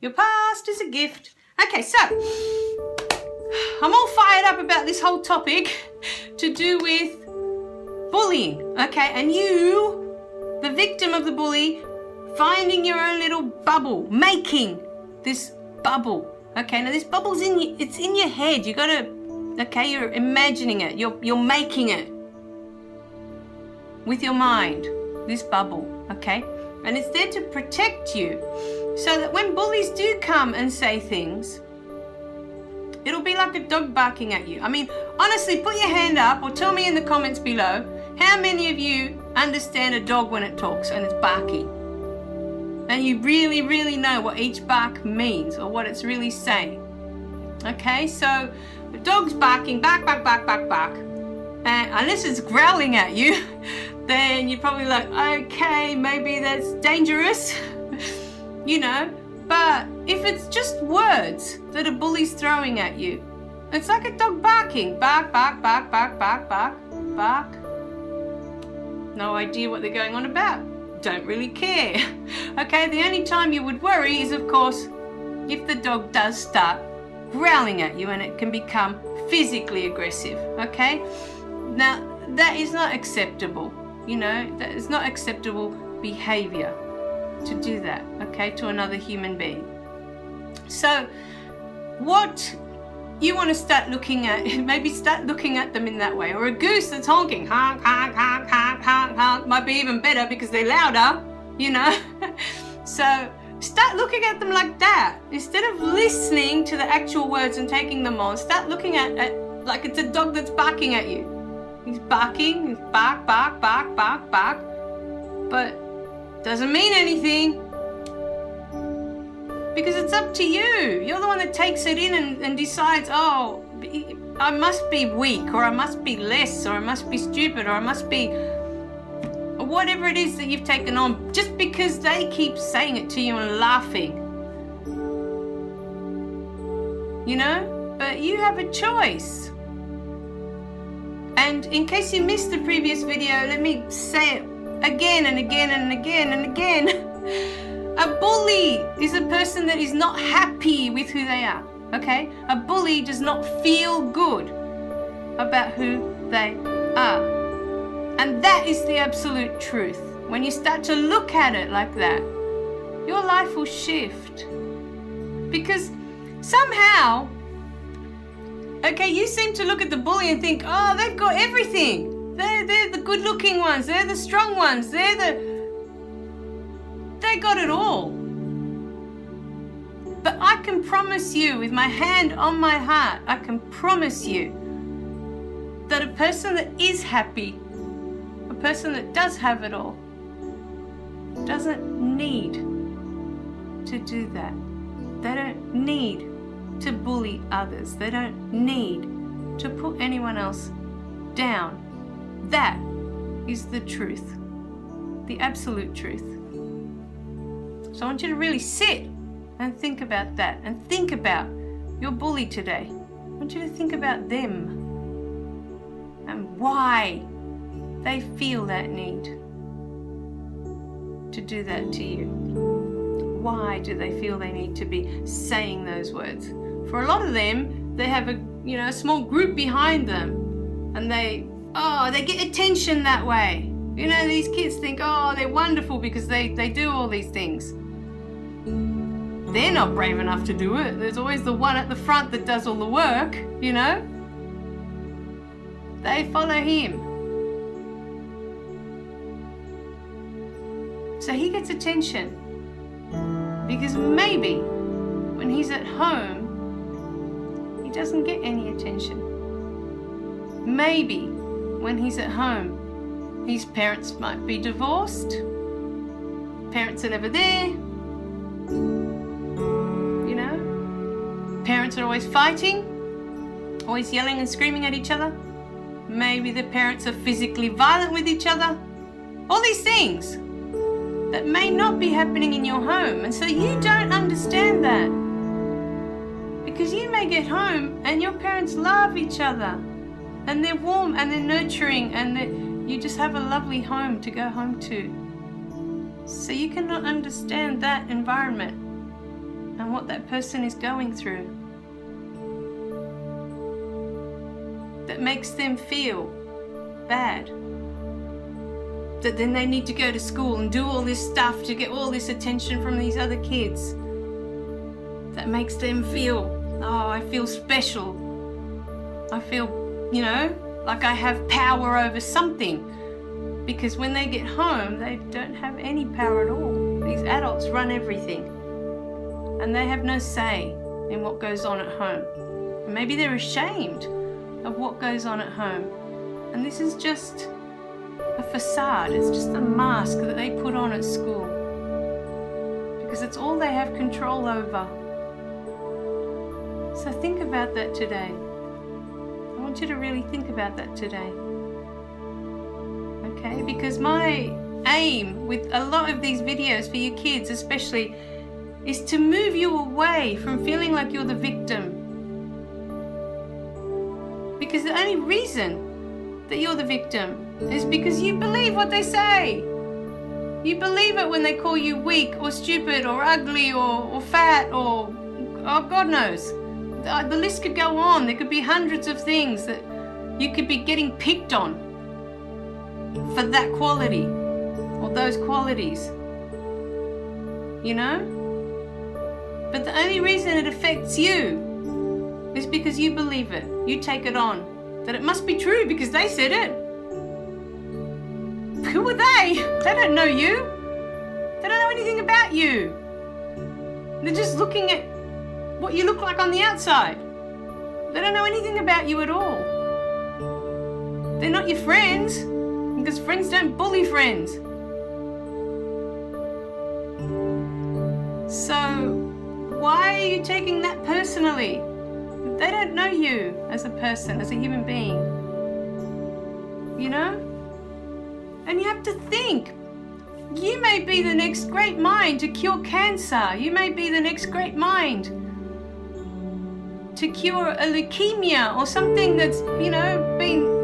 Your past is a gift. Okay, so I'm all fired up about this whole topic to do with bullying, okay? And you, the victim of the bully, finding your own little bubble, making this bubble, okay? Now this bubble's it's in your head. You gotta, okay, you're imagining it. You're making it with your mind, this bubble, okay? And it's there to protect you so that when bullies do come and say things, it'll be like a dog barking at you. I mean, honestly, put your hand up or tell me in the comments below how many of you understand a dog when it talks and it's barking. And you really, really know what each bark means or what it's really saying. Okay, so the dog's barking, bark, bark, bark, bark, bark. And unless it's growling at you, then you're probably like, okay, maybe that's dangerous, you know. But if it's just words that a bully's throwing at you, it's like a dog barking. Bark, bark, bark, bark, bark, bark, bark. No idea what they're going on about. Don't really care. Okay, the only time you would worry is, of course, if the dog does start growling at you and it can become physically aggressive, okay? Now, that is not acceptable, you know, that is not acceptable behavior to do that, okay, to another human being. So, what you want to start looking at, maybe start looking at them in that way, or a goose that's honking, honk, honk, honk, honk, honk, honk, might be even better because they're louder, you know. So start looking at them like that. Instead of listening to the actual words and taking them on, start looking at it like it's a dog that's barking at you. He's barking, he's bark, bark, bark, bark, bark, but doesn't mean anything. Because it's up to you. You're the one that takes it in and decides, oh, I must be weak, or I must be less, or I must be stupid, or I must be whatever it is that you've taken on, just because they keep saying it to you and laughing. You know? But you have a choice. And in case you missed the previous video, let me say it again and again and again and again. A bully is a person that is not happy with who they are, okay? A bully does not feel good about who they are. And that is the absolute truth. When you start to look at it like that, your life will shift. Because somehow, okay, you seem to look at the bully and think, oh, they've got everything. They're the good-looking ones. They're the strong ones. They got it all. But I can promise you, with my hand on my heart, I can promise you that a person that is happy, a person that does have it all, doesn't need to do that. They don't need to bully others. They don't need to put anyone else down. That is the truth, the absolute truth. So I want you to really sit and think about that, and think about your bully today. I want you to think about them and why they feel that need to do that to you. Why do they feel they need to be saying those words? For a lot of them, they have a small group behind them, and they get attention that way. You know, these kids think, oh, they're wonderful because they do all these things. They're not brave enough to do it. There's always the one at the front that does all the work, you know. They follow him. So he gets attention because maybe when he's at home, he doesn't get any attention. Maybe when he's at home, his parents might be divorced. Parents are never there. You know? Parents are always fighting, always yelling and screaming at each other. Maybe the parents are physically violent with each other. All these things that may not be happening in your home. And so you don't understand that. Because you may get home and your parents love each other. And they're warm and they're nurturing and you just have a lovely home to go home to. So you cannot understand that environment. and what that person is going through that makes them feel bad. That then they need to go to school and do all this stuff to get all this attention from these other kids. That makes them feel, oh, I feel special. I feel, like I have power over something. Because when they get home, they don't have any power at all. These adults run everything. And they have no say in what goes on at home. And maybe they're ashamed of what goes on at home. And this is just a facade. It's just a mask that they put on at school. Because it's all they have control over. So think about that today. I want you to really think about that today. Okay? Because my aim with a lot of these videos for your kids especially is to move you away from feeling like you're the victim. Because the only reason that you're the victim is because you believe what they say. You believe it when they call you weak or stupid or ugly or fat or God knows. The list could go on. There could be hundreds of things that you could be getting picked on for that quality or those qualities. But the only reason it affects you is because you believe it. You take it on. That it must be true because they said it. Who are they? They don't know you. They don't know anything about you. They're just looking at what you look like on the outside. They don't know anything about you at all. They're not your friends, because friends don't bully friends. So why are you taking that personally? They don't know you as a person, as a human being. And you have to think. You may be the next great mind to cure cancer. You may be the next great mind to cure a leukemia or something that's, been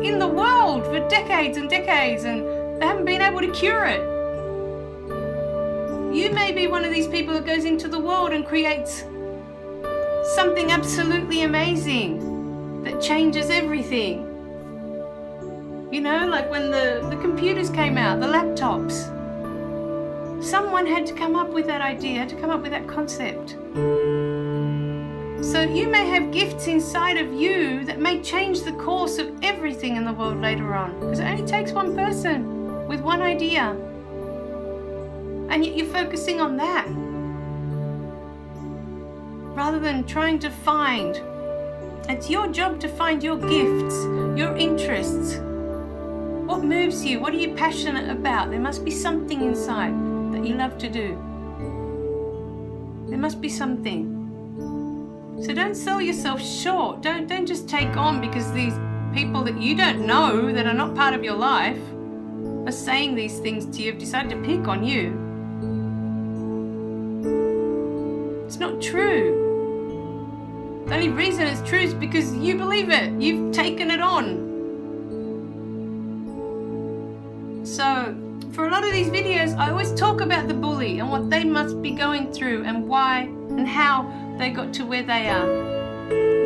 in the world for decades and decades and they haven't been able to cure it. You may be one of these people that goes into the world and creates something absolutely amazing that changes everything. Like when the computers came out, the laptops. Someone had to come up with that idea, had to come up with that concept. So you may have gifts inside of you that may change the course of everything in the world later on. Because it only takes one person with one idea. And yet you're focusing on that. Rather than trying to find. It's your job to find your gifts, your interests. What moves you? What are you passionate about? There must be something inside that you love to do. There must be something. So don't sell yourself short. Don't just take on because these people that you don't know, that are not part of your life, are saying these things to you, have decided to pick on you. It's not true. The only reason it's true is because you believe it. You've taken it on. So, for a lot of these videos, I always talk about the bully and what they must be going through and why and how they got to where they are.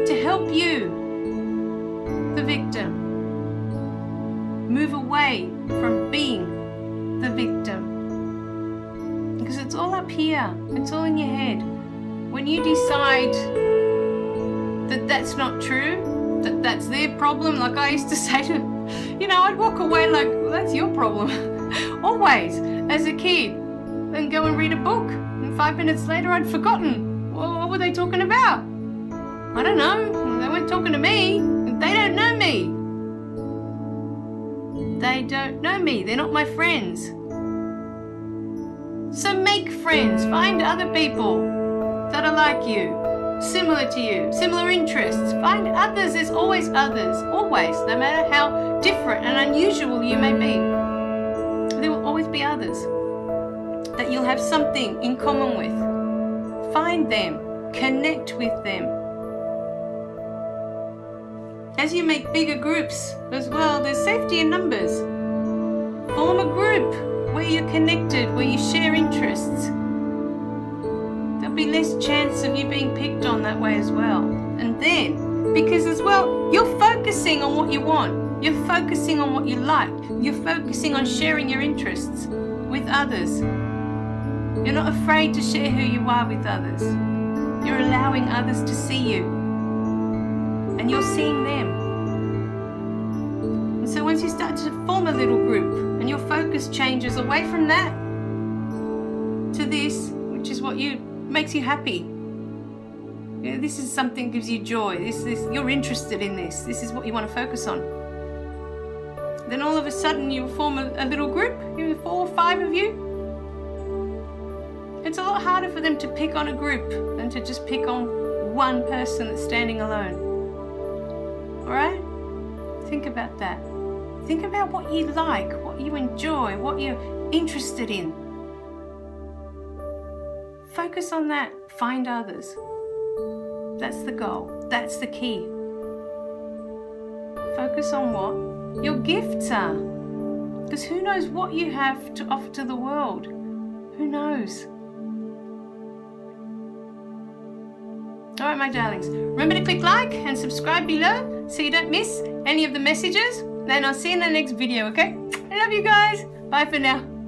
To help you, the victim, move away from being the victim. Because it's all up here. It's all in your head. When you decide that that's not true, that that's their problem, like I used to say to, I'd walk away like, well, that's your problem. Always, as a kid. Then go and read a book. And 5 minutes later, I'd forgotten. Well, what were they talking about? I don't know. They weren't talking to me. They don't know me. They don't know me. They're not my friends. So make friends. Find other people that are like you. Similar to you, similar interests. Find others. There's always others. Always, no matter how different and unusual you may be. There will always be others that you'll have something in common with. Find them. Connect with them. As you make bigger groups as well, there's safety in numbers. Form a group where you're connected, where you share interests. There'll be less chance of you being picked on that way as well. And then, because as well, you're focusing on what you want. You're focusing on what you like. You're focusing on sharing your interests with others. You're not afraid to share who you are with others. You're allowing others to see you. And you're seeing them. And so once you start to form a little group and your focus changes away from that to this, which is what makes you happy. You know, this is something that gives you joy. You're interested in this. This is what you want to focus on. Then all of a sudden you form a little group, 4 or 5 of you. It's a lot harder for them to pick on a group than to just pick on one person that's standing alone. Alright? Think about that. Think about what you like, what you enjoy, what you're interested in. Focus on that. Find others. That's the goal. That's the key. Focus on what your gifts are. Because who knows what you have to offer to the world? Who knows? Alright, my darlings. Remember to click like and subscribe below so you don't miss any of the messages. Then I'll see you in the next video, okay? I love you guys. Bye for now.